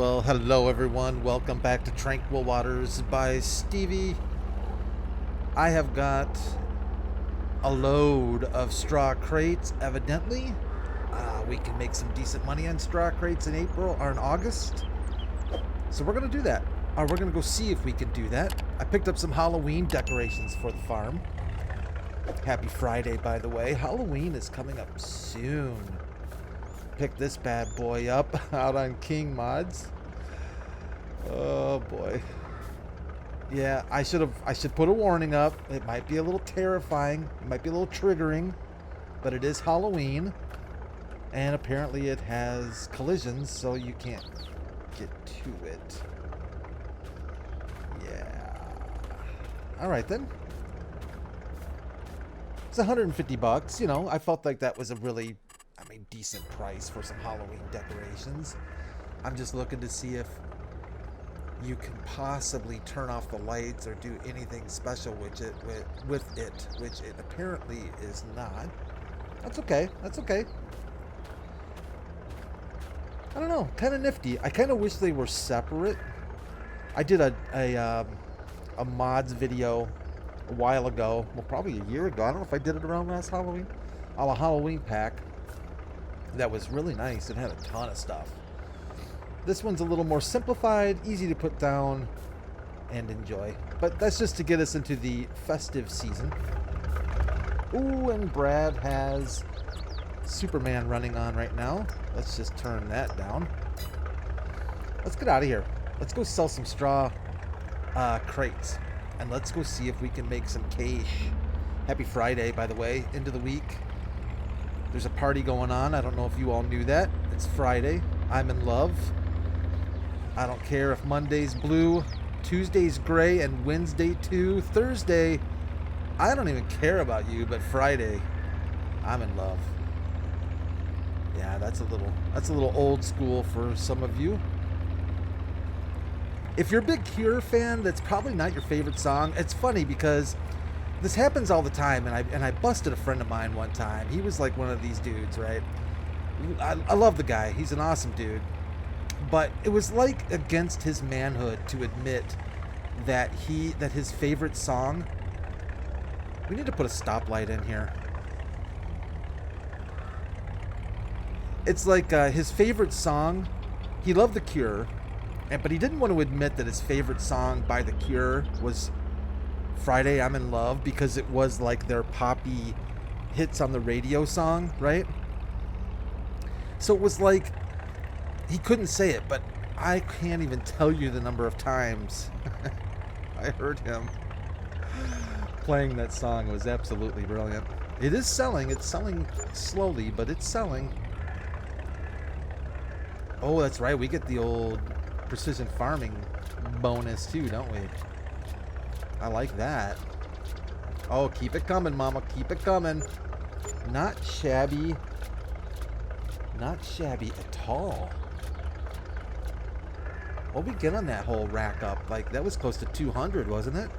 Well, hello everyone. Welcome back to Tranquil Waters by Stevie. I have got a load of straw crates, evidently. We can make some decent money on straw crates in April or in August. So we're going to do that. We're going to go see if we can do that. I picked up some Halloween decorations for the farm. Happy Friday, by the way. Halloween is coming up soon. Pick this bad boy up out on King Mods. Oh boy. Yeah, I should put a warning up. It might be a little terrifying. It might be a little triggering, but it is Halloween, and apparently it has collisions, so you can't get to it. Yeah. All right then. It's 150 bucks. You know, I felt like that was a really, decent price for some Halloween decorations. I'm just looking to see if you can possibly turn off the lights or do anything special with it, which it apparently is not. That's okay. That's okay. I don't know. Kind of nifty. I kind of wish they were separate. I did a mods video a while ago. Well, probably a year ago. I don't know if I did it around last Halloween. A Halloween pack that was really nice. It had a ton of stuff. This one's a little more simplified, easy to put down and enjoy. But that's just to get us into the festive season. Ooh, and Brad has Superman running on right now. Let's just turn that down. Let's get out of here. Let's go sell some straw crates. And let's go see if we can make some cash. Happy Friday, by the way, into the week. There's a party going on. I don't know if you all knew that. It's Friday. I'm in love. I don't care if Monday's blue, Tuesday's gray, and Wednesday too. Thursday, I don't even care about you, but Friday, I'm in love. Yeah, that's a little old school for some of you. If you're a big Cure fan, that's probably not your favorite song. It's funny because this happens all the time, and I busted a friend of mine one time. He was like one of these dudes, right? I love the guy. He's an awesome dude. But it was like against his manhood to admit that his favorite song. We need to put a stoplight in here. It's like his favorite song. He loved The Cure, but he didn't want to admit that his favorite song by The Cure was Friday, I'm in Love, because it was like their poppy hits on the radio song, right? So it was like he couldn't say it, but I can't even tell you the number of times I heard him playing that song. It was absolutely brilliant. It is selling. It's selling slowly, but it's selling. Oh, that's right. We get the old precision farming bonus too, don't we? I like that. Oh, keep it coming, mama. Keep it coming. Not shabby. Not shabby at all. What we get on that whole rack up? Like, that was close to 200, wasn't it?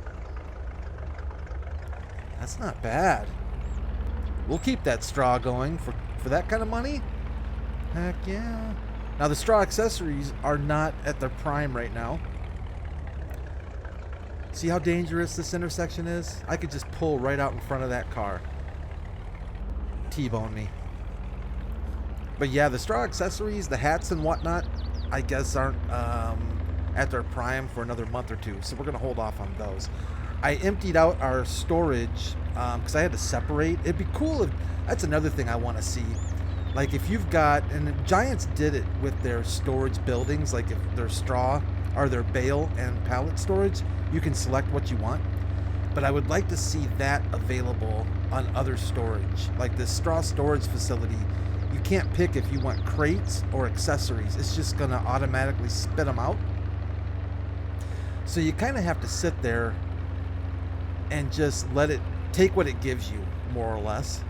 That's not bad. We'll keep that straw going for that kind of money. Heck yeah. Now, the straw accessories are not at their prime right now. See how dangerous this intersection is? I could just pull right out in front of that car. T-bone me. But yeah, the straw accessories, the hats and whatnot, I guess aren't at their prime for another month or two. So we're going to hold off on those. I emptied out our storage because I had to separate. It'd be cool if... That's another thing I want to see. Like if you've got... And Giants did it with their storage buildings. Like if they're straw or their bale and pallet storage, you can select what you want. But I would like to see that available on other storage. Like this straw storage facility, you can't pick if you want crates or accessories. It's just going to automatically spit them out. So you kind of have to sit there and just let it take what it gives you, more or less.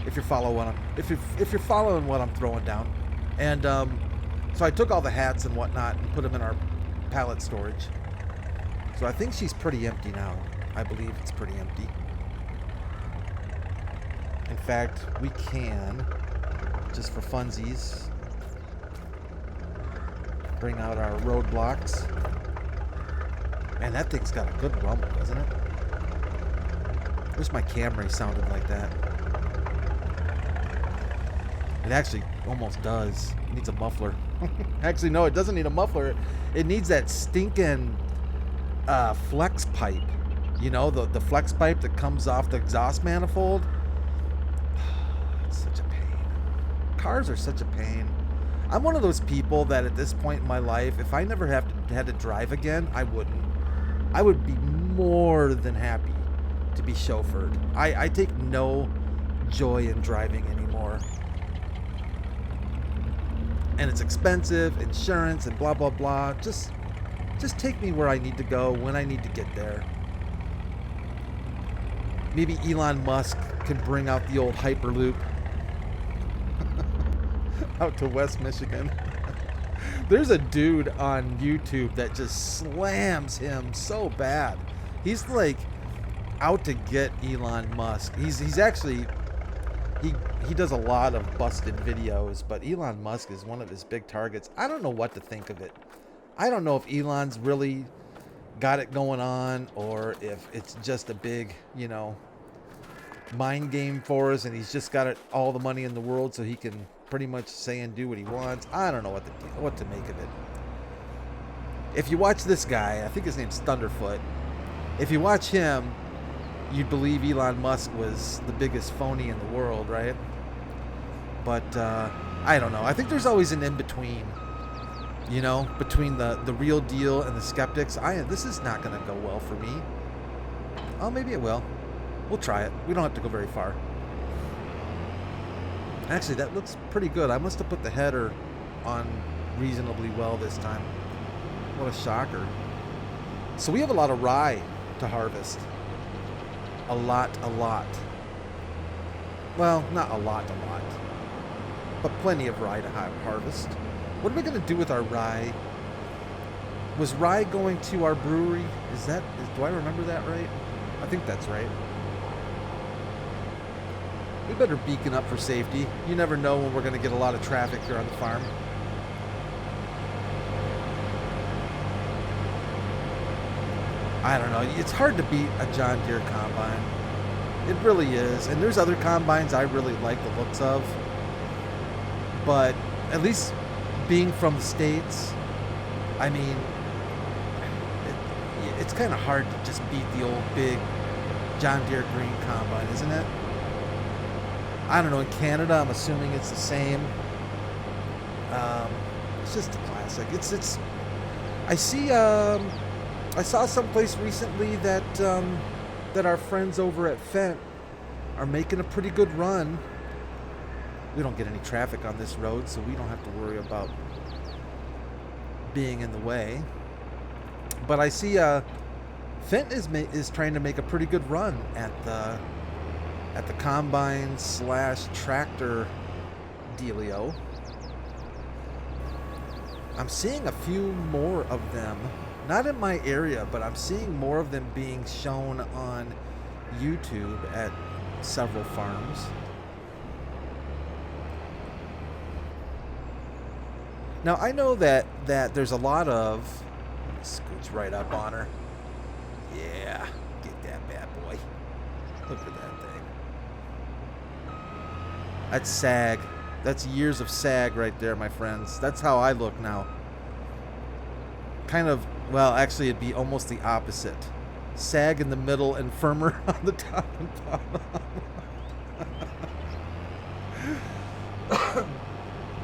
If you're following what I'm throwing down. And so I took all the hats and whatnot and put them in our pallet storage. So I think she's pretty empty now. I believe it's pretty empty. In fact, we can, just for funsies, bring out our roadblocks. Man, that thing's got a good rumble, doesn't it? Wish my Camry sounded like that. It actually almost does. It needs a muffler. Actually, no, it doesn't need a muffler. It needs that stinking flex pipe. You know, the flex pipe that comes off the exhaust manifold. It's such a pain. Cars are such a pain. I'm one of those people that at this point in my life, if I never had to drive again, I wouldn't. I would be more than happy to be chauffeured. I take no joy in driving anymore. And it's expensive, insurance, and blah, blah, blah. Just take me where I need to go, when I need to get there. Maybe Elon Musk can bring out the old Hyperloop out to West Michigan. There's a dude on YouTube that just slams him so bad. He's like out to get Elon Musk. He's actually he does a lot of busted videos, but Elon Musk is one of his big targets. I don't know what to think of it. I don't know if Elon's really got it going on or if it's just a big, you know, mind game for us and he's just got all the money in the world so he can pretty much say and do what he wants. I don't know what to make of it. If you watch this guy, I think his name's Thunderfoot. If you watch him, you'd believe Elon Musk was the biggest phony in the world, right? But I don't know. I think there's always an in-between, you know, between the real deal and the skeptics. This is not going to go well for me. Oh, maybe it will. We'll try it. We don't have to go very far. Actually, that looks pretty good. I must have put the header on reasonably well this time. What a shocker. So we have a lot of rye to harvest. A lot. Well, not a lot. But plenty of rye to harvest. What are we going to do with our rye? Was rye going to our brewery? Do I remember that right? I think that's right. We better beacon up for safety. You never know when we're going to get a lot of traffic here on the farm. I don't know. It's hard to beat a John Deere combine. It really is. And there's other combines I really like the looks of. But at least being from the States, I mean, it's kind of hard to just beat the old big John Deere green combine, isn't it? I don't know. In Canada, I'm assuming it's the same. It's just a classic. It's. I see. I saw someplace recently that that our friends over at Fent are making a pretty good run. We don't get any traffic on this road, so we don't have to worry about being in the way. But I see Fent is trying to make a pretty good run at the combine / tractor dealio. I'm seeing a few more of them. Not in my area, but I'm seeing more of them being shown on YouTube at several farms. Now, I know that there's a lot of... Let me scooch right up on her. Yeah, get that bad boy. Look at that thing. That's sag. That's years of sag right there, my friends. That's how I look now. Kind of... Well, actually, it'd be almost the opposite. Sag in the middle and firmer on the top and bottom.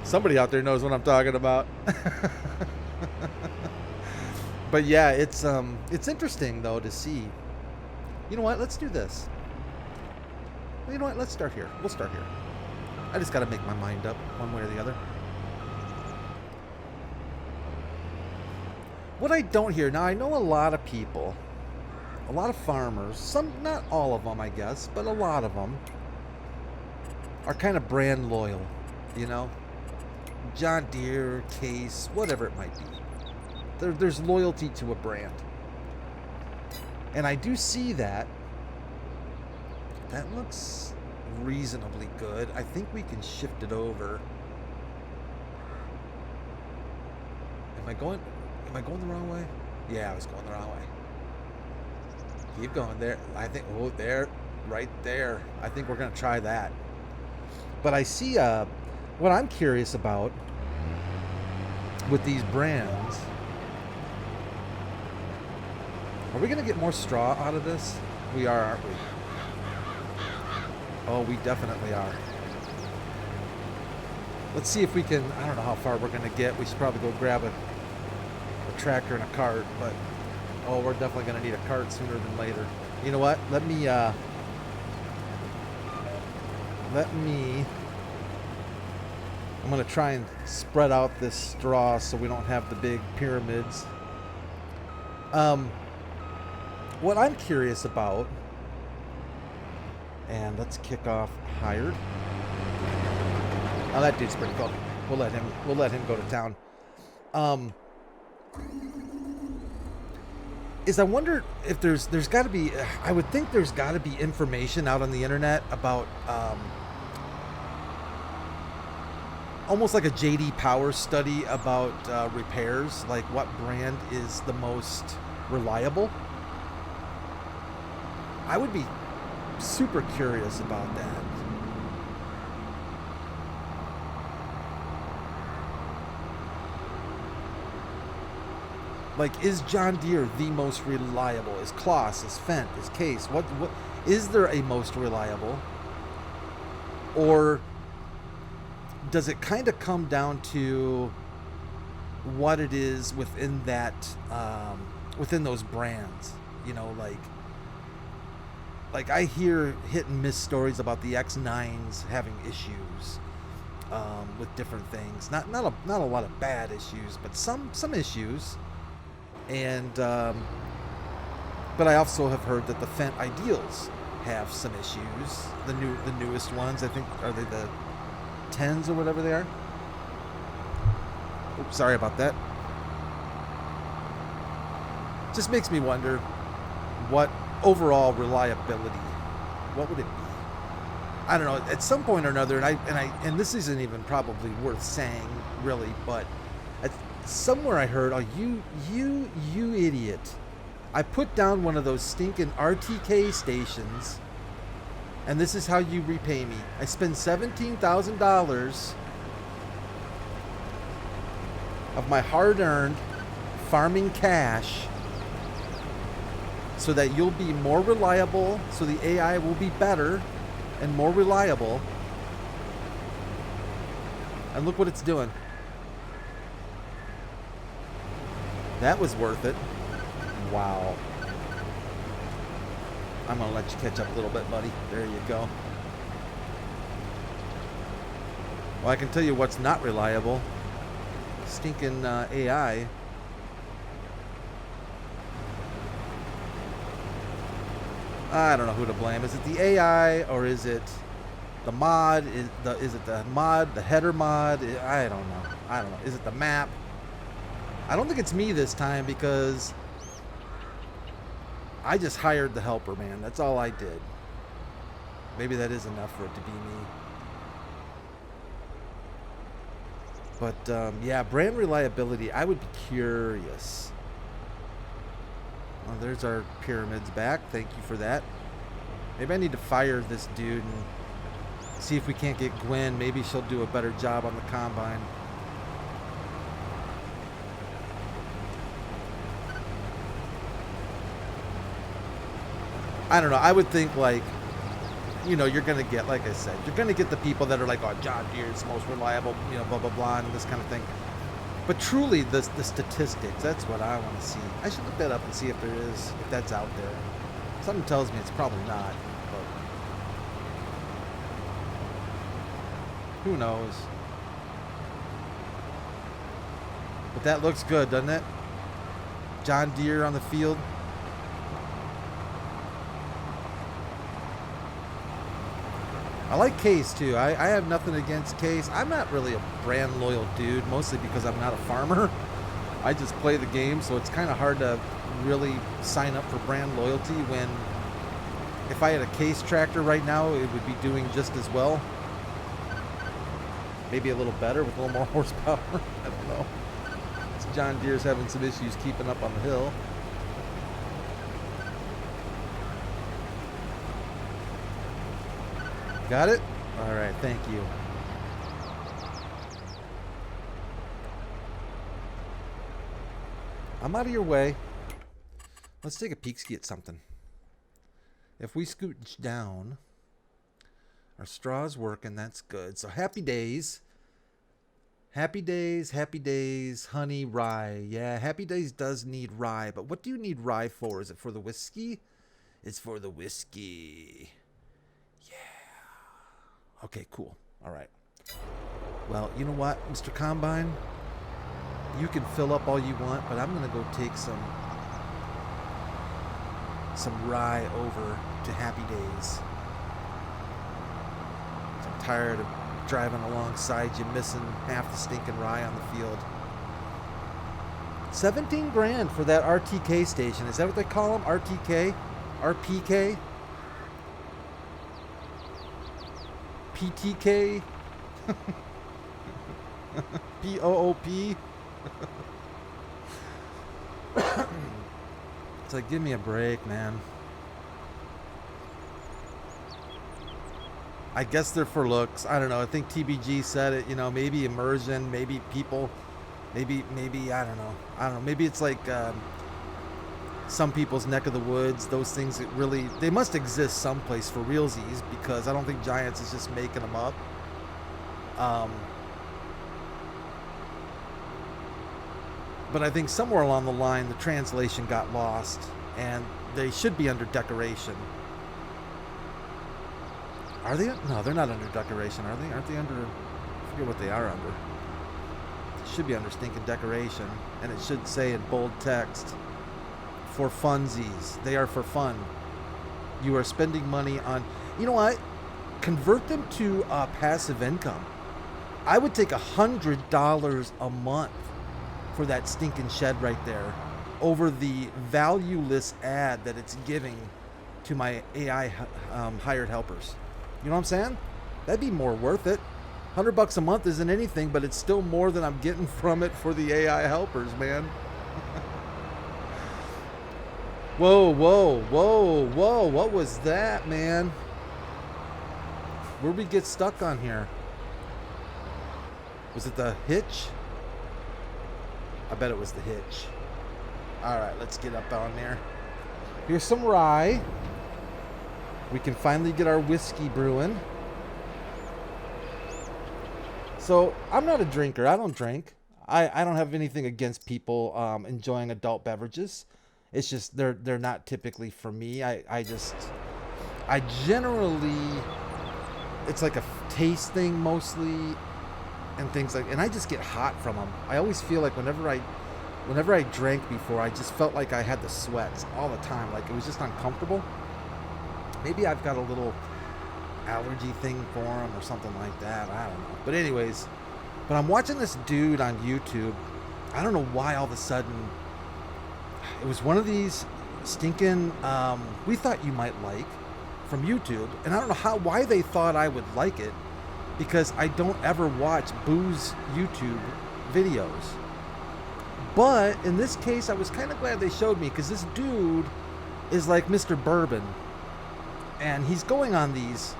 Somebody out there knows what I'm talking about. But yeah, it's interesting, though, to see. You know what? Let's do this. You know what? Let's start here. We'll start here. I just got to make my mind up one way or the other. What I don't hear, now I know a lot of people, a lot of farmers, some, not all of them I guess, but a lot of them are kind of brand loyal, you know? John Deere, Case, whatever it might be. There's loyalty to a brand. And I do see that. That looks reasonably good. I think we can shift it over. Am I going the wrong way? Yeah, I was going the wrong way. Keep going there. I think, oh, there, right there. I think we're going to try that. But I see, what I'm curious about with these brands, are we going to get more straw out of this? We are, aren't we? Oh, we definitely are. Let's see if we can, I don't know how far we're going to get. We should probably go grab a tractor and a cart, but oh, we're definitely going to need a cart sooner than later. You know what? I'm going to try and spread out this straw so we don't have the big pyramids. What I'm curious about, and let's kick off hired. Oh, that dude's pretty cool. We'll let him go to town. Is I wonder if there's got to be, I would think there's got to be information out on the internet about almost like a JD Power study about repairs, like what brand is the most reliable. I would be super curious about that. Like, is John Deere the most reliable? Is Kloss, is Fendt, is Case? What is there a most reliable? Or does it kind of come down to what it is within that, within those brands? You know, like I hear hit and miss stories about the X9s having issues with different things. Not a lot of bad issues, but some issues. And but I also have heard that the Fendt Ideals have some issues. The newest ones, I think, are they the 10s or whatever they are? Oops, sorry about that. Just makes me wonder what overall reliability, what would it be? I don't know. At some point or another, and this isn't even probably worth saying, really, but somewhere I heard, oh, you idiot. I put down one of those stinking RTK stations, and this is how you repay me. I spend $17,000 of my hard-earned farming cash so that you'll be more reliable, so the AI will be better and more reliable. And look what it's doing. That was worth it. Wow. I'm going to let you catch up a little bit, buddy. There you go. Well, I can tell you what's not reliable. Stinking AI. I don't know who to blame. Is it the AI or is it the mod? Is it the mod, the header mod? I don't know. Is it the map? I don't think it's me this time because I just hired the helper, man. That's all I did. Maybe that is enough for it to be me. But yeah, brand reliability, I would be curious. Well, there's our pyramids back. Thank you for that. Maybe I need to fire this dude and see if we can't get Gwen. Maybe she'll do a better job on the combine. I don't know. I would think, like, you know, you're going to get, like I said, you're going to get the people that are like, oh, John Deere is the most reliable, you know, blah, blah, blah, and this kind of thing. But truly, the statistics, that's what I want to see. I should look that up and see if if that's out there. Something tells me it's probably not, but who knows? But that looks good, doesn't it? John Deere on the field. I like Case too. I have nothing against Case. I'm not really a brand loyal dude, mostly because I'm not a farmer. I just play the game, so it's kind of hard to really sign up for brand loyalty when if I had a Case tractor right now, it would be doing just as well. Maybe a little better with a little more horsepower. I don't know. It's John Deere's having some issues keeping up on the hill. Got it? All right, thank you. I'm out of your way. Let's take a peek ski at something. If we scooch down, our straw's working. That's good. So happy days. Happy days, honey, rye. Yeah, happy days does need rye. But what do you need rye for? Is it for the whiskey? It's for the whiskey. Yeah. Okay, cool. All right. Well, you know what, Mr. Combine? You can fill up all you want, but I'm going to go take some rye over to Happy Days. I'm tired of driving alongside you, missing half the stinking rye on the field. 17 grand for that RTK station. Is that what they call them? RTK? RPK? PTK? POOP? It's like, give me a break, man. I guess they're for looks. I don't know. I think TBG said it. You know, maybe immersion, maybe people, maybe I don't know. Maybe it's like some people's neck of the woods. Those things that really, they must exist someplace for realsies, because I don't think Giants is just making them up. But I think somewhere along the line, the translation got lost, and they should be under decoration. Are they? No, they're not under decoration, are they? Aren't they under? I forget what they are under. It should be under stinking decoration, and it should say in bold text, for funsies. They are for fun. You are spending money on, you know what? Convert them to passive income. I would take $100 a month for that stinking shed right there over the valueless ad that it's giving to my AI hired helpers. You know what I'm saying? That'd be more worth it. $100 a month isn't anything, but it's still more than I'm getting from it for the AI helpers, man. Whoa, whoa, whoa, whoa. What was that, man? Where'd we get stuck on here? Was it the hitch? I bet it was the hitch. All right, let's get up on there. Here's some rye. We can finally get our whiskey brewing. So I'm not a drinker. I don't drink. I don't have anything against people enjoying adult beverages. It's just they're not typically for me. I generally, it's like a taste thing mostly, and things like, and I just get hot from them. I always feel like whenever I drank before, I just felt like I had the sweats all the time. Like it was just uncomfortable. Maybe I've got a little allergy thing for them or something like that. I don't know. But anyways, but I'm watching this dude on YouTube. I don't know why all of a sudden it was one of these stinking we thought you might like from YouTube, and I don't know why they thought I would like it, because I don't ever watch booze YouTube videos. But in this case, I was kind of glad they showed me, because this dude is like Mr. Bourbon, and he's going on these,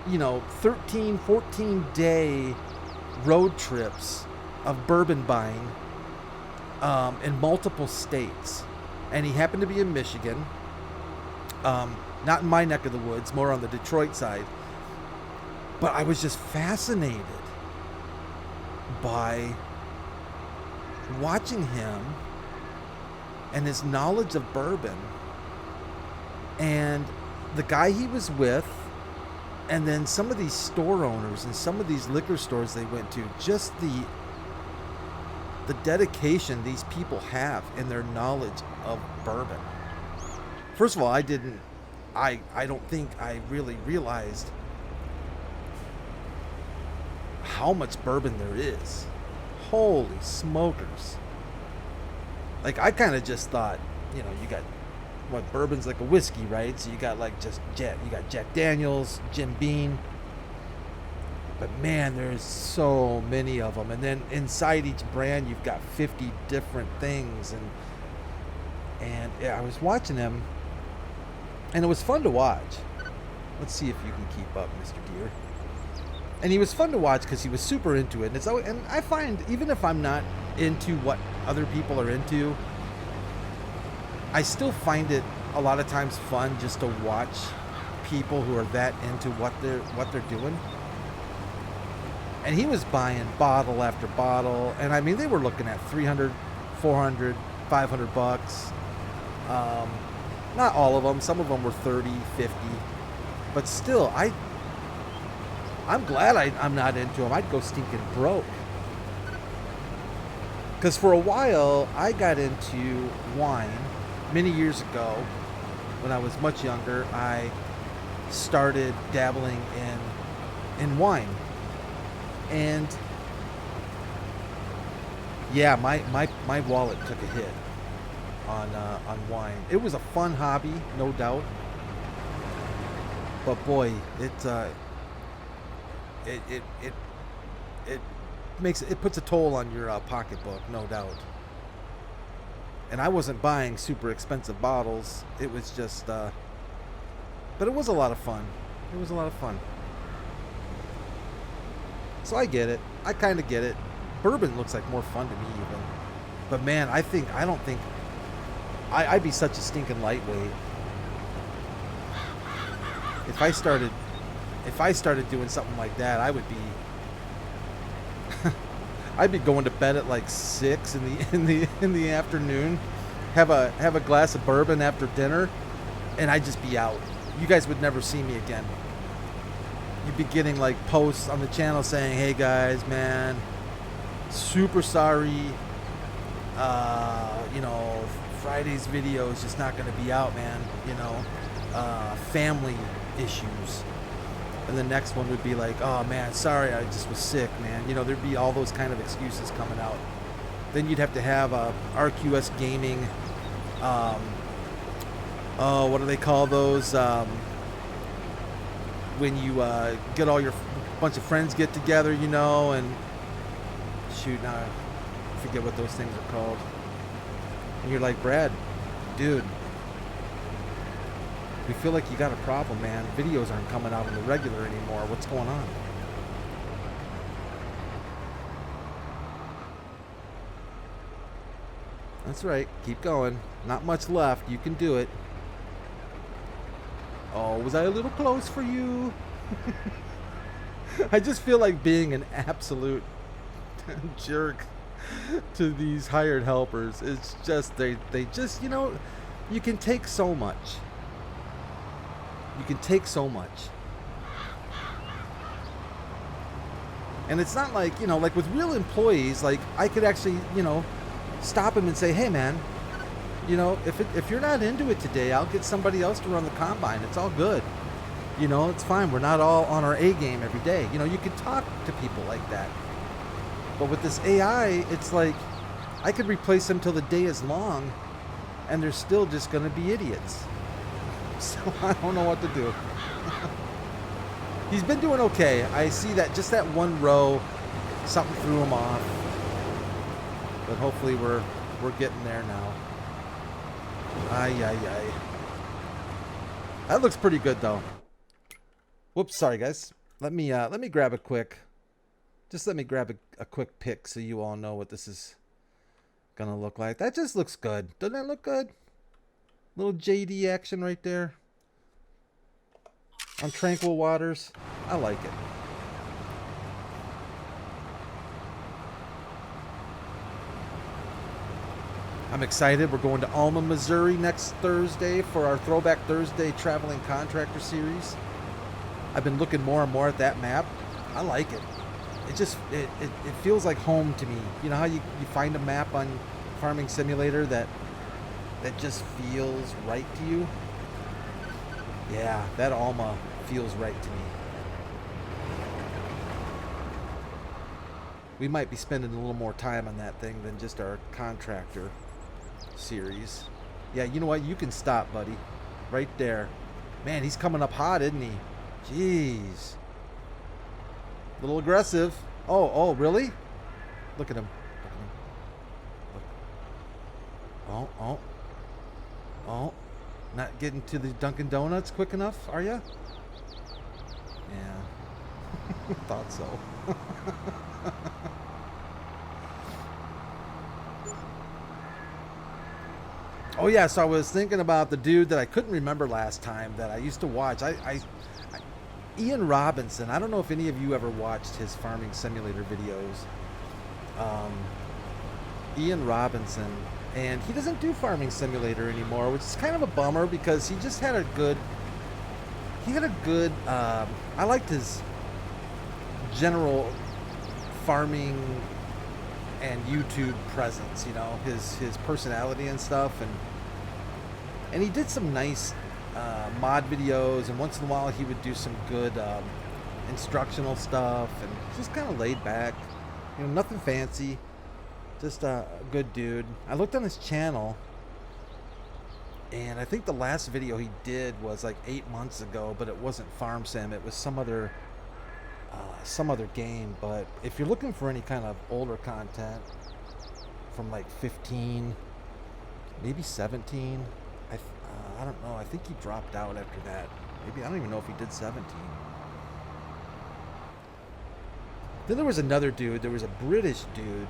13, 14 day road trips of bourbon buying in multiple states. And he happened to be in Michigan, not in my neck of the woods, more on the Detroit side. But I was just fascinated by watching him and his knowledge of bourbon, and the guy he was with, and then some of these store owners and some of these liquor stores they went to, just the dedication these people have in their knowledge of bourbon. First of all, I don't think I really realized how much bourbon there is. Holy smokers. Like, I kind of just thought, you got, bourbon's like a whiskey, right? So you got like you got Jack Daniels, Jim Beam, But man, there's so many of them. And then inside each brand, you've got 50 different things. And yeah, I was watching them, and it was fun to watch. Let's see if you can keep up, Mr. Deer. And he was fun to watch because he was super into it. And, and I find, even if I'm not into what other people are into, I still find it a lot of times fun just to watch people who are that into what they're doing. And he was buying bottle after bottle, and I mean, they were looking at 300, 400, 500 bucks. Not all of them. Some of them were 30, 50. But still, I'm glad I'm not into them. I'd go stinking broke. Because for a while, I got into wine many years ago. When I was much younger, I started dabbling in wine. And yeah, my wallet took a hit on wine. It was a fun hobby, no doubt. But boy, it puts a toll on your pocketbook, no doubt. And I wasn't buying super expensive bottles. It was just, but it was a lot of fun. It was a lot of fun. So I get it. I kind of get it. Bourbon looks like more fun to me even. But man, I'd be such a stinking lightweight. If I started doing something like that, I would be I'd be going to bed at like 6 in the afternoon, have a glass of bourbon after dinner, and I'd just be out. You guys would never see me again. You'd be getting like posts on the channel saying, "Hey guys, man, super sorry. Friday's video is just not going to be out, man. Family issues." And the next one would be like, "Oh man, sorry, I just was sick, man." There'd be all those kind of excuses coming out. Then you'd have to have a RQS Gaming. What do they call those? When you get all your bunch of friends get together, and shoot, now I forget what those things are called. And you're like, "Brad, dude, we feel like you got a problem, man. Videos aren't coming out on the regular anymore. What's going on?" That's right. Keep going. Not much left. You can do it. Oh, was I a little close for you? I just feel like being an absolute jerk to these hired helpers. It's just, they just, you can take so much. You can take so much. And it's not like, like with real employees, like I could actually, stop him and say, "Hey man, if you're not into it today, I'll get somebody else to run the combine. It's all good. It's fine. We're not all on our A game every day." You could talk to people like that. But with this AI, it's like I could replace them till the day is long, and they're still just going to be idiots. So I don't know what to do. He's been doing okay. I see that just that one row, something threw him off. But hopefully we're getting there now. Ay. That looks pretty good though. Whoops, sorry guys. Let me grab a quick pic so you all know what this is gonna look like. That just looks good. Doesn't that look good? Little JD action right there on Tranquil Waters. I like it. I'm excited. We're going to Alma, Missouri next Thursday for our Throwback Thursday Traveling Contractor Series. I've been looking more and more at that map. I like it. It feels like home to me. You know how you find a map on Farming Simulator that just feels right to you? Yeah, that Alma feels right to me. We might be spending a little more time on that thing than just our contractor series. Yeah, you know what? You can stop, buddy. Right there. Man, he's coming up hot, isn't he? Jeez. little aggressive. Oh, really? Look at him. Look. Oh. Not getting to the Dunkin' Donuts quick enough, are you? Yeah. Thought so. Oh yeah, so I was thinking about the dude that I couldn't remember last time that I used to watch. Ian Robinson. I don't know if any of you ever watched his farming simulator videos. Ian Robinson, and he doesn't do farming simulator anymore, which is kind of a bummer because he just had a good. I liked his general farming and YouTube presence, you know, his personality and stuff, and he did some nice mod videos, and once in a while he would do some good instructional stuff, and just kind of laid back, you know, nothing fancy, just a good dude. I looked on his channel, and I think the last video he did was like 8 months ago, but it wasn't Farm Sim, it was some other game. But if you're looking for any kind of older content from like 15, maybe 17, I don't know, I think he dropped out after that. Maybe, I don't even know if he did 17. Then there was another dude, there was a British dude,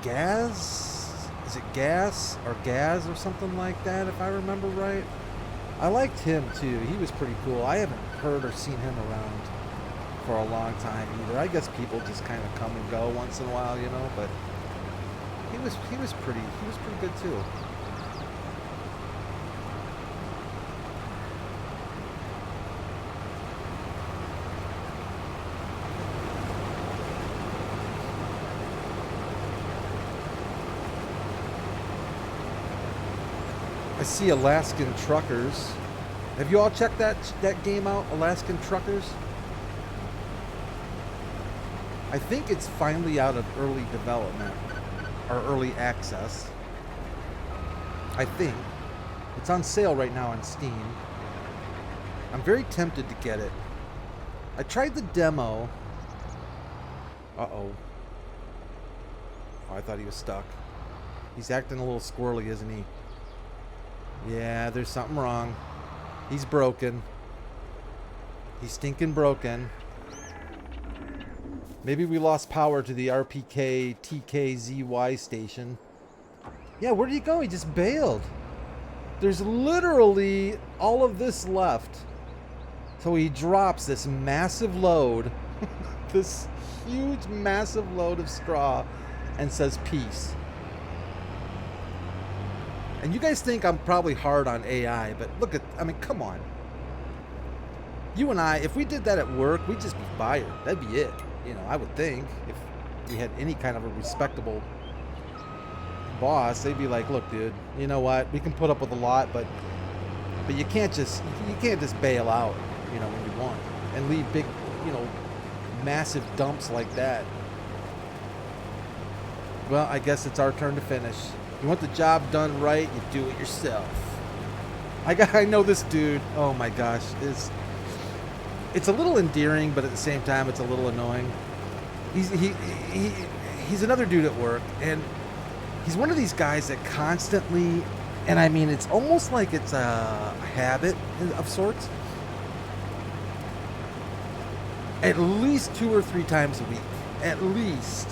Gaz? Is it Gas or Gaz or something like that, if I remember right? I liked him too. He was pretty cool. I haven't heard or seen him around for a long time either. I guess people just kind of come and go once in a while, you know, but he was pretty good too. I see Alaskan Truckers. Have you all checked that game out, Alaskan Truckers? I think it's finally out of early development, or early access. I think. It's on sale right now on Steam. I'm very tempted to get it. I tried the demo. Uh-oh. Oh, I thought he was stuck. He's acting a little squirrely, isn't he? Yeah, there's something wrong. He's broken. He's stinking broken. Maybe we lost power to the RPK TKZY station. Yeah, where did he go? He just bailed. There's literally all of this left. So he drops this massive load, this huge, massive load of straw, and says peace. And you guys think I'm probably hard on AI, but look at, I mean, come on. You and I, if we did that at work, we'd just be fired. That'd be it. You know, I would think if we had any kind of a respectable boss, they'd be like, look, dude, you know what? We can put up with a lot, but you can't just bail out, you know, when you want and leave big, you know, massive dumps like that. Well, I guess it's our turn to finish. You want the job done right, you do it yourself. I know this dude. Oh my gosh, it's a little endearing, but at the same time, it's a little annoying. He's another dude at work, and he's one of these guys that constantly, and I mean, it's almost like it's a habit of sorts. At least 2 or 3 times a week, at least,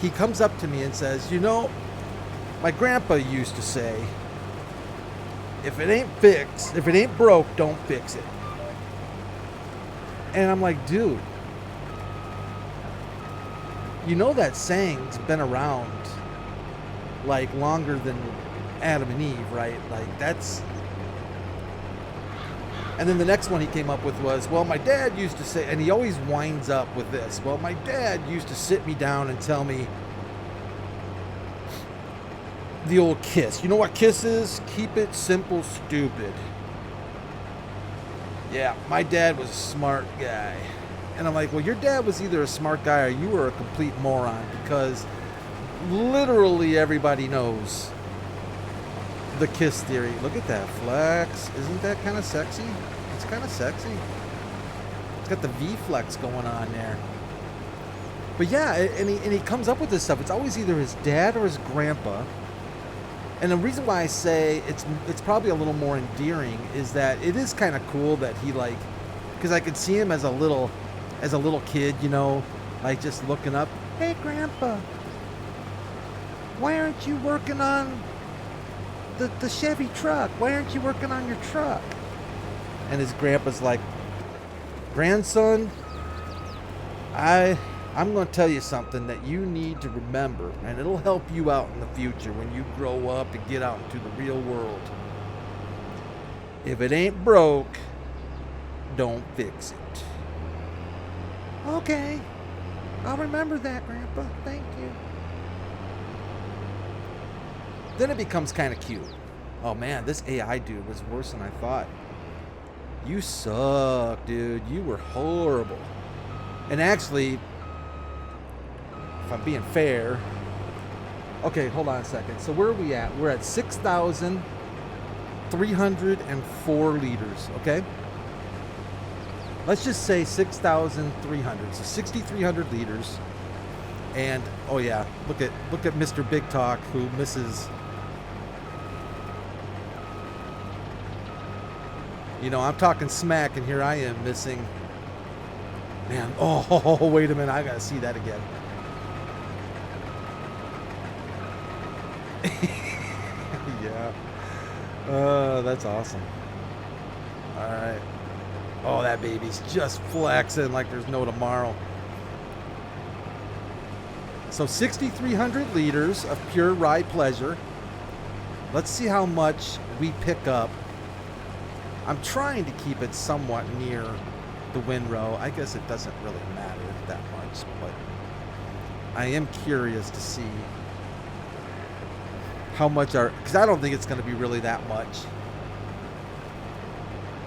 he comes up to me and says, you know, my grandpa used to say, if it ain't fixed, if it ain't broke, don't fix it. And I'm like, dude, you know that saying's been around like longer than Adam and Eve, right? Like that's... And then the next one he came up with was, well, my dad used to say, and he always winds up with this, well, my dad used to sit me down and tell me the old KISS. You know what KISS is? Keep it simple, stupid. Yeah, my dad was a smart guy. And I'm like, well, your dad was either a smart guy or you were a complete moron, because literally everybody knows the kiss theory. Look at that flex. Isn't that kind of sexy? It's kind of sexy. It's got the V flex going on there. But yeah, and he comes up with this stuff. It's always either his dad or his grandpa. And the reason why I say it's probably a little more endearing is that it is kind of cool that he like, because I could see him as a little kid, you know, like just looking up. Hey, Grandpa, why aren't you working on the Chevy truck? Why aren't you working on your truck? And his grandpa's like, grandson, I'm going to tell you something that you need to remember, and it'll help you out in the future when you grow up and get out into the real world. If it ain't broke, don't fix it. Okay, I'll remember that, Grandpa. Thank you. Then it becomes kind of cute. Oh man, this AI dude was worse than I thought. You suck, dude. You were horrible. And actually, if I'm being fair, okay, hold on a second. So where are we at? We're at 6,304 liters, okay? Let's just say 6,300, so 6,300 liters. And oh yeah, look at Mr. Big Talk who misses. You know, I'm talking smack, and here I am missing. Man, oh wait a minute, I gotta see that again. Yeah. That's awesome. All right. Oh, that baby's just flexing like there's no tomorrow. So 6,300 liters of pure rye pleasure. Let's see how much we pick up. I'm trying to keep it somewhat near the windrow. I guess it doesn't really matter that much, but I am curious to see how much our, because I don't think it's going to be really that much.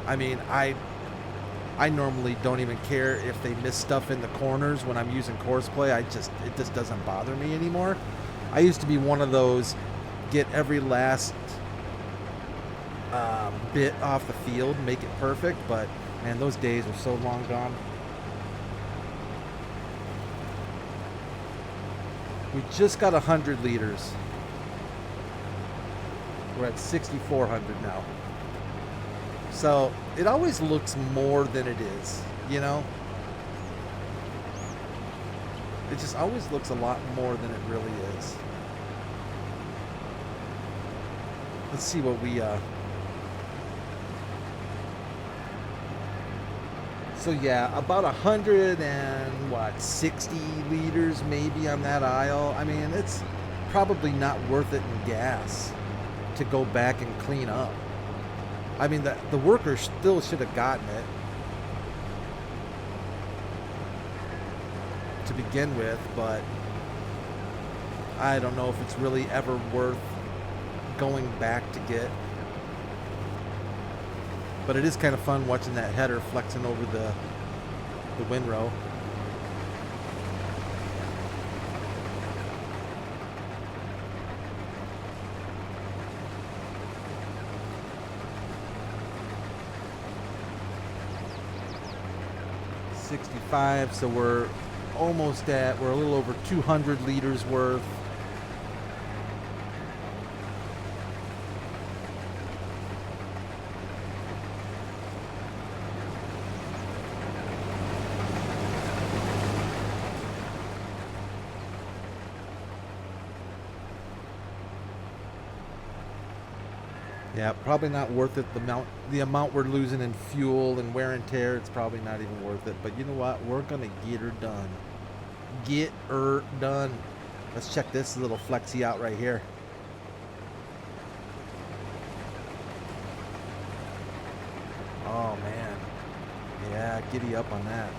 I mean, I normally don't even care if they miss stuff in the corners when I'm using Courseplay. It just doesn't bother me anymore. I used to be one of those get every last bit off the field, make it perfect, but man, those days are so long gone. We just got 100 liters. We're at 6,400 now. So it always looks more than it is, you know? It just always looks a lot more than it really is. Let's see what we so yeah, about 160 liters maybe on that aisle. I mean, it's probably not worth it in gas to go back and clean up. I mean, the worker still should have gotten it to begin with, but I don't know if it's really ever worth going back to get. But it is kind of fun watching that header flexing over the windrow. .65, so we're almost at, we're a little over 200 liters worth. Yeah, probably not worth it. The amount we're losing in fuel and wear and tear, it's probably not even worth it. But you know what? We're gonna get her done. Get her done. Let's check this little flexi out right here. Oh man, yeah, giddy up on that.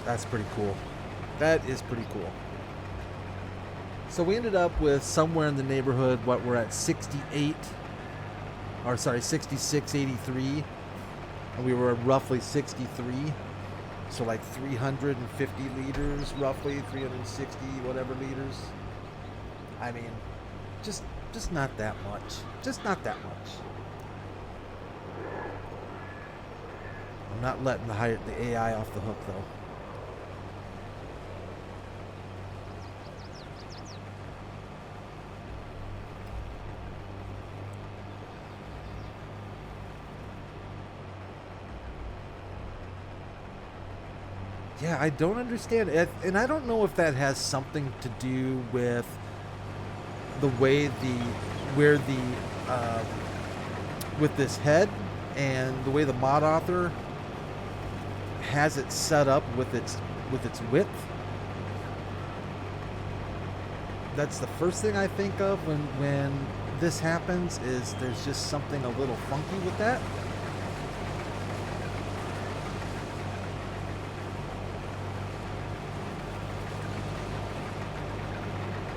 That's pretty cool. That is pretty cool. So we ended up with somewhere in the neighborhood, what, we're at 66.83, and we were roughly 63, so like 350 liters, roughly 360 whatever liters. I mean, just Just not that much. Just not that much. I'm not letting the AI off the hook, though. Yeah, I don't understand it, and I don't know if that has something to do with the way with this head and the way the mod author has it set up with its width. That's the first thing I think of when this happens, is there's just something a little funky with that.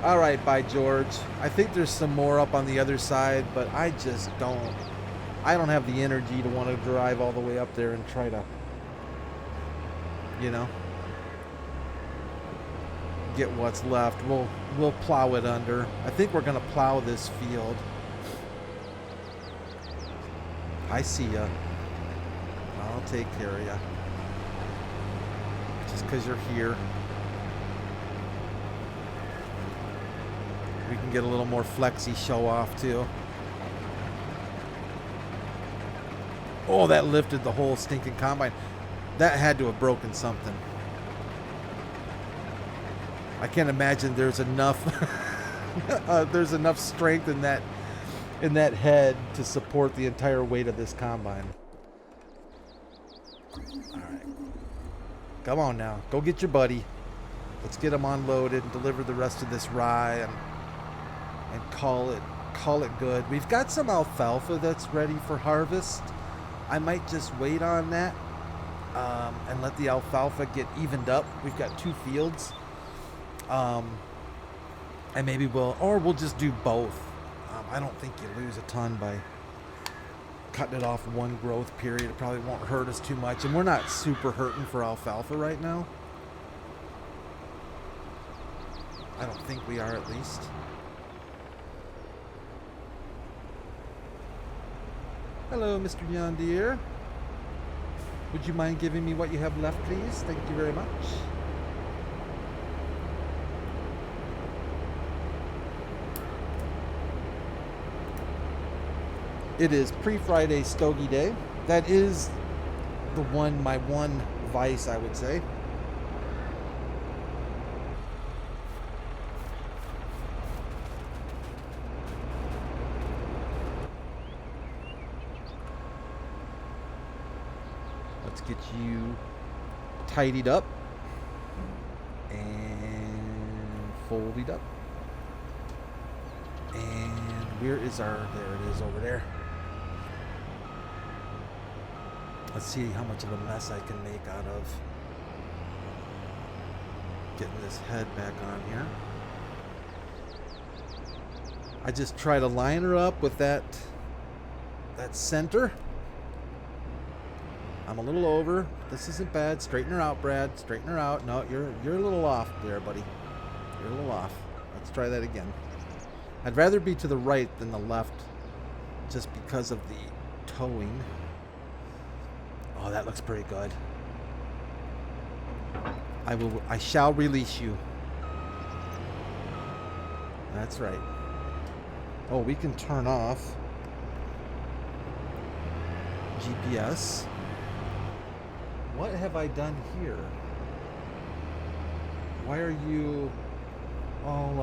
All right, bye, George. I think there's some more up on the other side, but I just don't. I don't have the energy to want to drive all the way up there and try to, you know, get what's left. We'll plow it under. I think we're gonna plow this field. I see ya. I'll take care of ya. Just because you're here. We can get a little more flexy show off too. Oh, that lifted the whole stinking combine. That had to have broken something. I can't imagine there's enough there's enough strength in that head to support the entire weight of this combine. All right. Come on now. Go get your buddy. Let's get him unloaded and deliver the rest of this rye and call it good. We've got some alfalfa that's ready for harvest. I might just wait on that and let the alfalfa get evened up. We've got 2 fields, and maybe we'll just do both. I don't think you lose a ton by cutting it off one growth period. It probably won't hurt us too much, and we're not super hurting for alfalfa right now. I don't think we are, at least. Hello, Mr. John Deere. Would you mind giving me what you have left, please? Thank you very much. It is pre-Friday Stogie Day. That is my one vice, I would say. Get you tidied up and folded up. And where is there it is over there. Let's see how much of a mess I can make out of getting this head back on here. I just try to line her up with that center. I'm a little over. This isn't bad. Straighten her out, Brad. Straighten her out. No, you're a little off there, buddy. You're a little off. Let's try that again. I'd rather be to the right than the left, just because of the towing. Oh, that looks pretty good. I shall release you. That's right. Oh, we can turn off GPS. What have I done here? Why are you all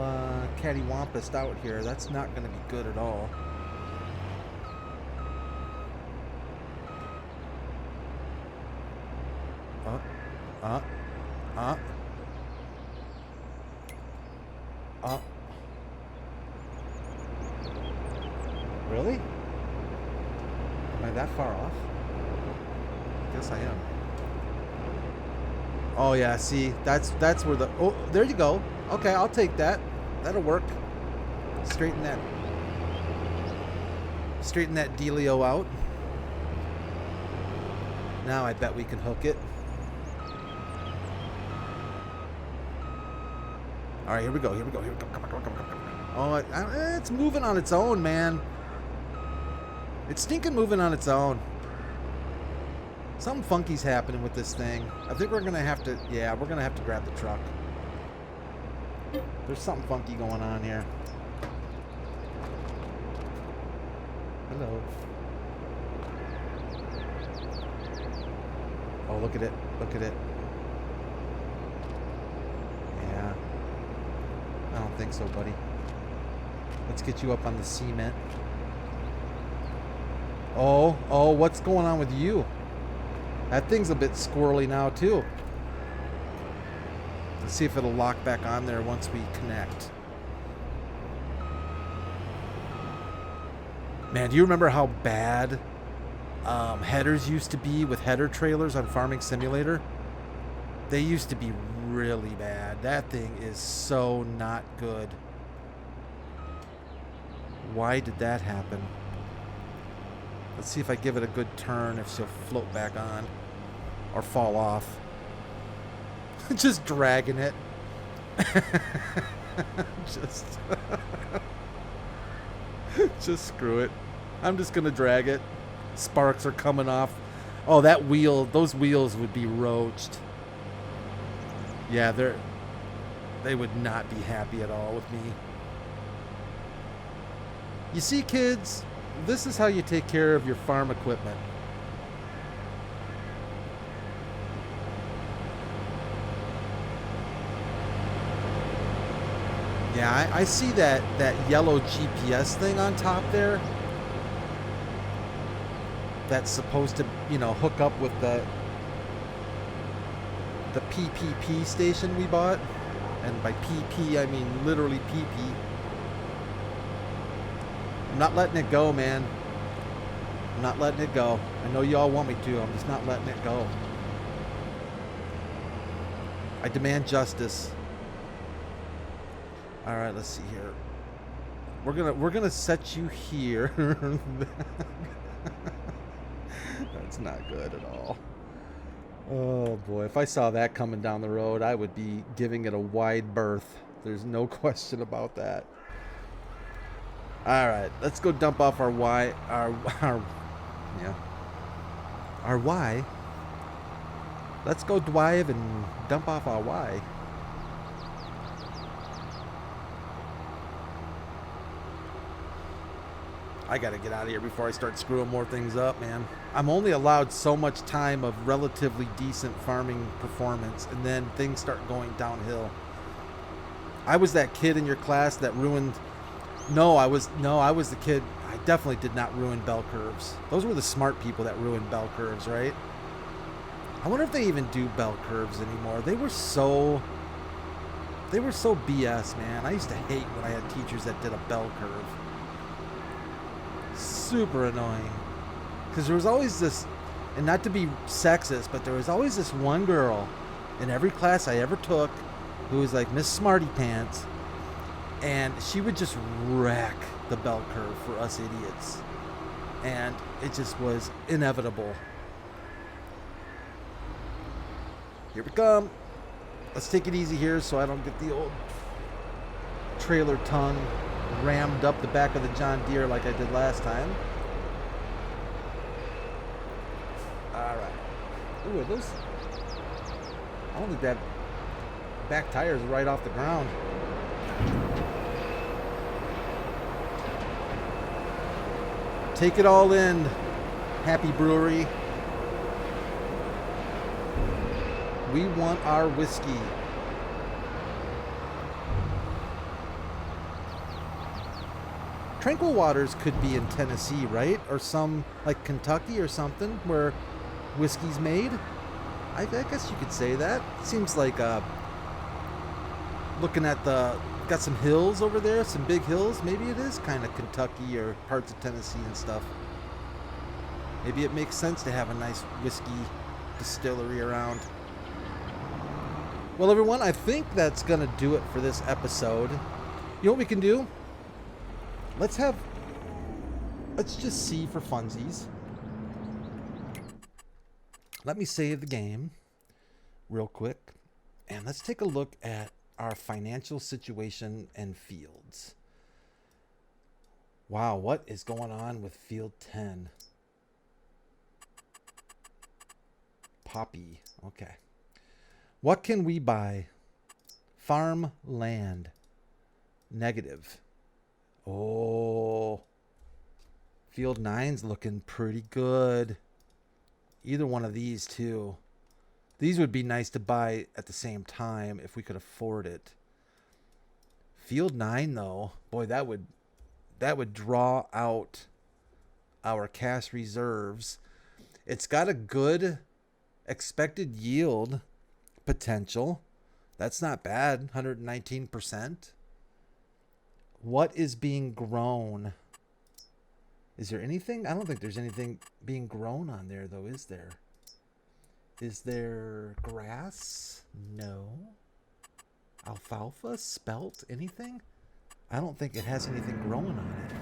cattywampus out here? That's not going to be good at all. Really? Am I that far off? I guess I am. Oh yeah, see, that's where the, oh, there you go. Okay, I'll take that. That'll work. Straighten that dealio out. Now I bet we can hook it. All right, here we go. Come on. Oh, it's moving on its own, man. It's stinking moving on its own. Something funky's happening with this thing. I think we're gonna have to, yeah, we're gonna have to grab the truck. There's something funky going on here. Hello. Oh, look at it. Look at it. Yeah. I don't think so, buddy. Let's get you up on the cement. Oh, what's going on with you? That thing's a bit squirrely now, too. Let's see if it'll lock back on there once we connect. Man, do you remember how bad headers used to be with header trailers on Farming Simulator? They used to be really bad. That thing is so not good. Why did that happen? Let's see if I give it a good turn, if she'll float back on or fall off. Just dragging it. Just screw it. I'm just gonna drag it. Sparks are coming off. Oh, that wheel, those wheels would be roached. Yeah, they would not be happy at all with me. You see, kids, this is how you take care of your farm equipment. Yeah, I see that yellow GPS thing on top there. That's supposed to, you know, hook up with the PPP station we bought. And by PP, I mean literally PP. I'm not letting it go, man. I'm not letting it go. I know you all want me to. I'm just not letting it go. I demand justice. All right, let's see here. We're gonna set you here. That's not good at all. Oh boy, if I saw that coming down the road, I would be giving it a wide berth. There's no question about that. All right, let's go dump off our Y. Our Y. Let's go drive and dump off our Y. I gotta get out of here before I start screwing more things up, man. I'm only allowed so much time of relatively decent farming performance, and then things start going downhill. I was that kid in your class that ruined... No, I was the kid. I definitely did not ruin bell curves. Those were the smart people that ruined bell curves, right? I wonder if they even do bell curves anymore. They were so BS, man. I used to hate when I had teachers that did a bell curve. Super annoying. Because there was always this, and not to be sexist, but there was always this one girl in every class I ever took who was like Miss Smarty Pants, and she would just wreck the bell curve for us idiots. And it just was inevitable. Here we come. Let's take it easy here so I don't get the old trailer tongue rammed up the back of the John Deere like I did last time. Alright. Ooh, are those... I don't think that back tire is right off the ground. Take it all in, Happy Brewery. We want our whiskey. Tranquil Waters could be in Tennessee, right? Or some, like Kentucky or something, where whiskey's made. I guess you could say that. Seems like, looking at got some hills over there, some big hills. Maybe it is kind of Kentucky or parts of Tennessee and stuff. Maybe it makes sense to have a nice whiskey distillery around. Well, everyone, I think that's going to do it for this episode. You know what we can do? Let's just see for funsies. Let me save the game real quick. And let's take a look at our financial situation and fields. Wow, what is going on with field 10? Poppy. Okay. What can we buy? Farm land. Negative. Oh. Field 9's looking pretty good. Either one of these two. These would be nice to buy at the same time if we could afford it. Field 9 though, boy, that would draw out our cash reserves. It's got a good expected yield potential. That's not bad, 119%. What is being grown? Is there anything? I don't think there's anything being grown on there though, is there? Is there grass? No. Alfalfa? Spelt? Anything? I don't think it has anything growing on it.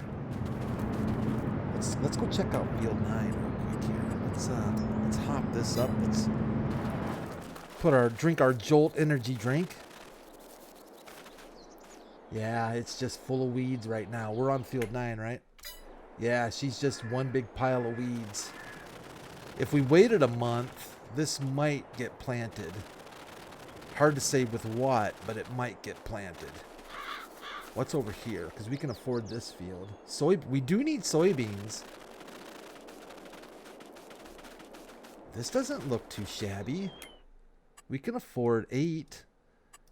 Let's go check out field 9 real quick here. Let's hop this up. Let's drink our Jolt energy drink. Yeah, it's just full of weeds right now. We're on field 9, right? Yeah, she's just one big pile of weeds. If we waited a month, this might get planted. Hard to say with what, but it might get planted. What's over here? Because we can afford this field. We do need soybeans. This doesn't look too shabby. We can afford 8.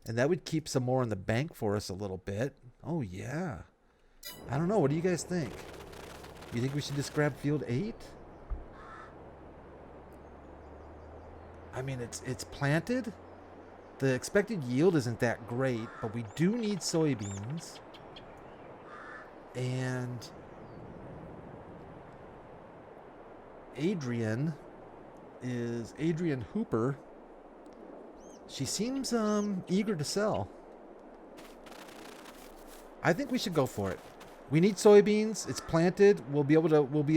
And that would keep some more in the bank for us a little bit. Oh, yeah. I don't know. What do you guys think? You think we should just grab field 8? I mean, it's planted. The expected yield isn't that great, but we do need soybeans. And Adrian Hooper. She seems eager to sell. I think we should go for it. We need soybeans. It's planted. We'll be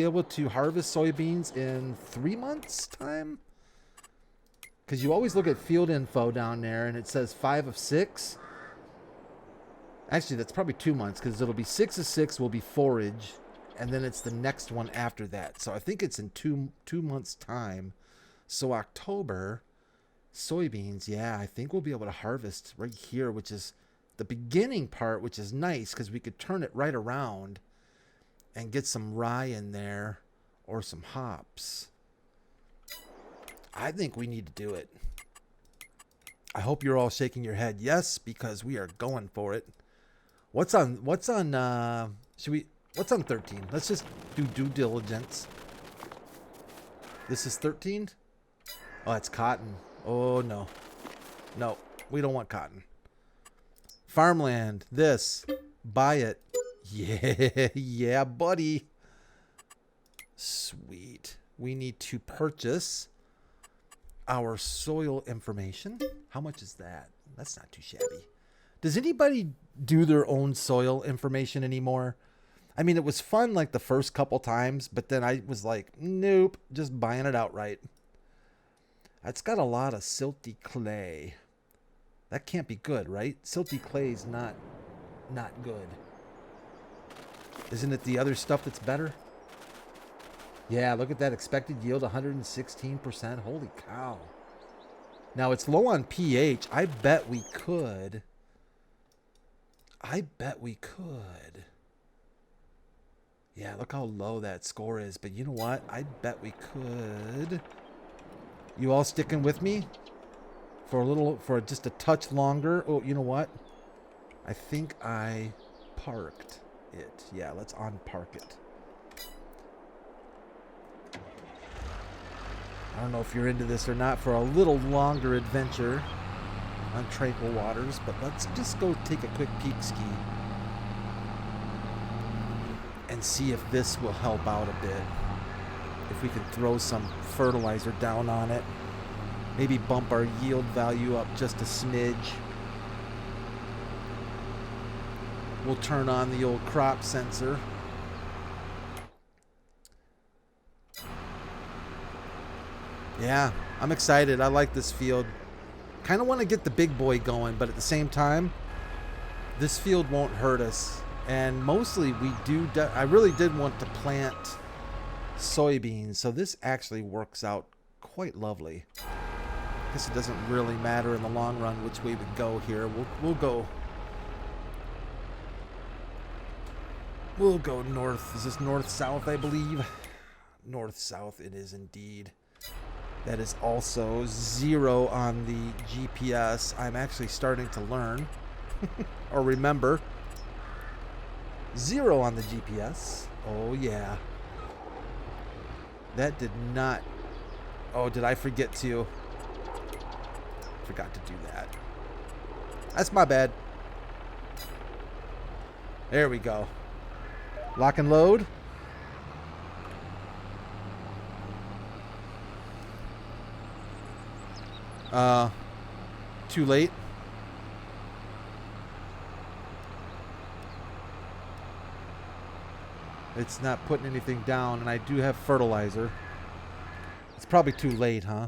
able to harvest soybeans in 3 months' time. Because you always look at field info down there, and it says 5 of 6. Actually, that's probably 2 months, because it'll be 6 of 6 will be forage, and then it's the next one after that. So I think it's in two months' time. So October, soybeans, yeah, I think we'll be able to harvest right here, which is the beginning part, which is nice, because we could turn it right around and get some rye in there or some hops. I think we need to do it. I hope you're all shaking your head yes, because we are going for it. What's on 13? Let's just do due diligence. This is 13? Oh, it's cotton. Oh no. No, we don't want cotton. Farmland, this. Buy it. Yeah, yeah, buddy. Sweet. We need to purchase our soil information. How much is that? That's not too shabby. Does anybody do their own soil information anymore? I mean, it was fun like the first couple times, but then I was like, nope, just buying it outright. It's got a lot of silty clay. That can't be good, right? Silty clay is not good. Isn't it the other stuff that's better? Yeah, look at that expected yield, 116%. Holy cow. Now, it's low on pH. I bet we could. Yeah, look how low that score is. But you know what? I bet we could. You all sticking with me? For just a touch longer. Oh, you know what? I think I parked it. Yeah, let's unpark it. I don't know if you're into this or not for a little longer adventure on Tranquil Waters, but let's just go take a quick peek ski and see if this will help out a bit. If we can throw some fertilizer down on it, maybe bump our yield value up just a smidge. We'll turn on the old crop sensor. Yeah, I'm excited. I like this field. Kind of want to get the big boy going, but at the same time, this field won't hurt us And mostly we do, I really did want to plant soybeans, so this actually works out quite lovely. I guess it doesn't really matter in the long run which way we go here. We'll go north. Is this north-south, I believe? North-south it is indeed. That is also 0 on the GPS. I'm actually starting to learn or remember. 0 on the GPS. Oh, yeah. That did not... Oh, did I forget to... Forgot to do that. That's my bad. There we go. Lock and load. Too late. It's not putting anything down, and I do have fertilizer. It's probably too late, huh?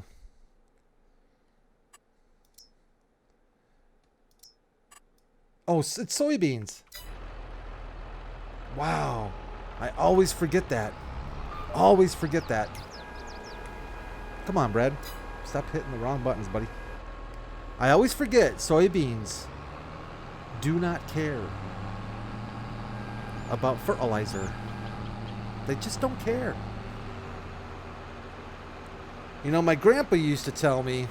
Oh, it's soybeans. Wow. I always forget that. Always forget that. Come on, Brad. Stop hitting the wrong buttons, buddy. I always forget soybeans do not care about fertilizer. They just don't care. You know, my grandpa used to tell me,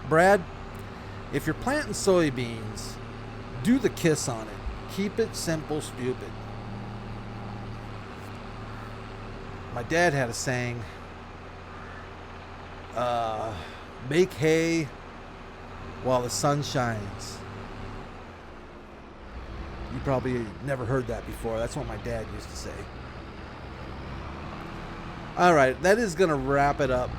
Brad, if you're planting soybeans, do the kiss on it. Keep it simple, stupid. My dad had a saying, make hay while the sun shines. You probably never heard that before. That's what my dad used to say. All right, that is going to wrap it up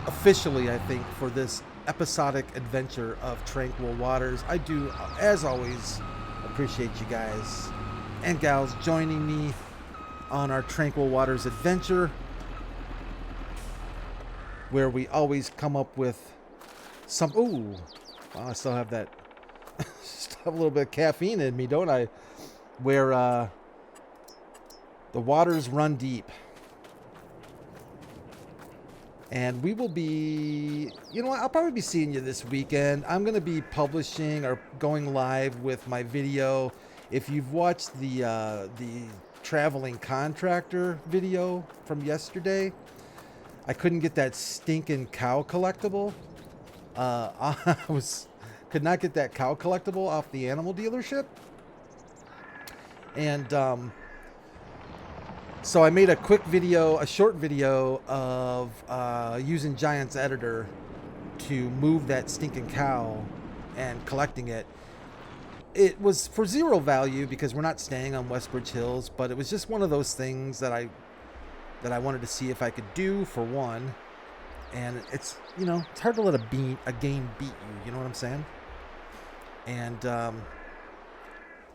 officially, I think, for this episodic adventure of Tranquil Waters. I do, as always, appreciate you guys and gals joining me on our Tranquil Waters adventure, where we always come up with some... Ooh, wow, I still have that... still have a little bit of caffeine in me, don't I? Where the waters run deep. And we will be... You know what? I'll probably be seeing you this weekend. I'm going to be publishing or going live with my video. If you've watched the traveling contractor video from yesterday, I couldn't get that stinking cow collectible. I could not get that cow collectible off the animal dealership. And so I made a quick video, a short video of using Giant's Editor to move that stinking cow and collecting it. It was for 0 value because we're not staying on Westbridge Hills, but it was just one of those things that I wanted to see if I could do, for one. And it's, you know, it's hard to let a game beat you, you know what I'm saying? And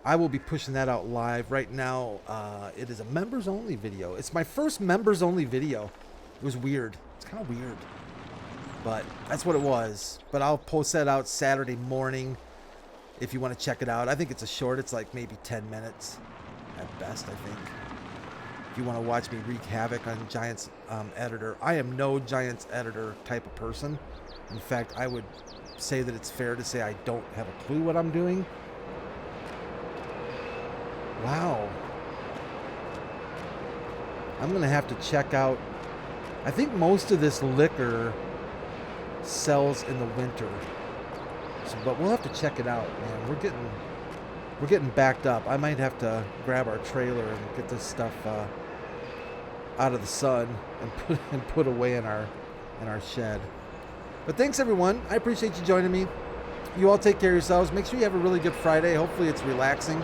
I will be pushing that out live right now. It is a members only video. It's my first members only video. It was weird. It's kind of weird, but that's what it was. But I'll post that out Saturday morning if you want to check it out. I think it's a short. It's like maybe 10 minutes at best, I think. If you want to watch me wreak havoc on Giant's Editor. I am no Giant's Editor type of person. In fact, I would say that it's fair to say I don't have a clue what I'm doing. Wow. I'm going to have to check out... I think most of this liquor sells in the winter. So, but we'll have to check it out, man. We're getting backed up. I might have to grab our trailer and get this stuff out of the sun and put away in our shed. But thanks, everyone. I appreciate you joining me. You all take care of yourselves. Make sure you have a really good Friday. Hopefully it's relaxing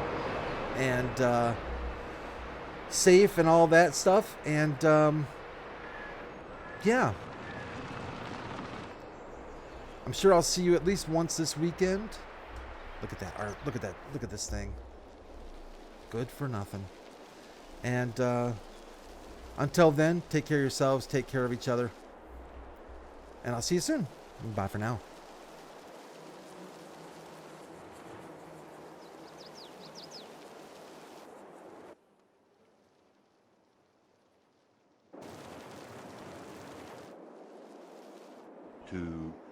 and safe and all that stuff. And yeah, I'm sure I'll see you at least once this weekend. Look at that art. Look at that. Look at this thing. Good for nothing. And until then, take care of yourselves. Take care of each other. And I'll see you soon. Bye for now. to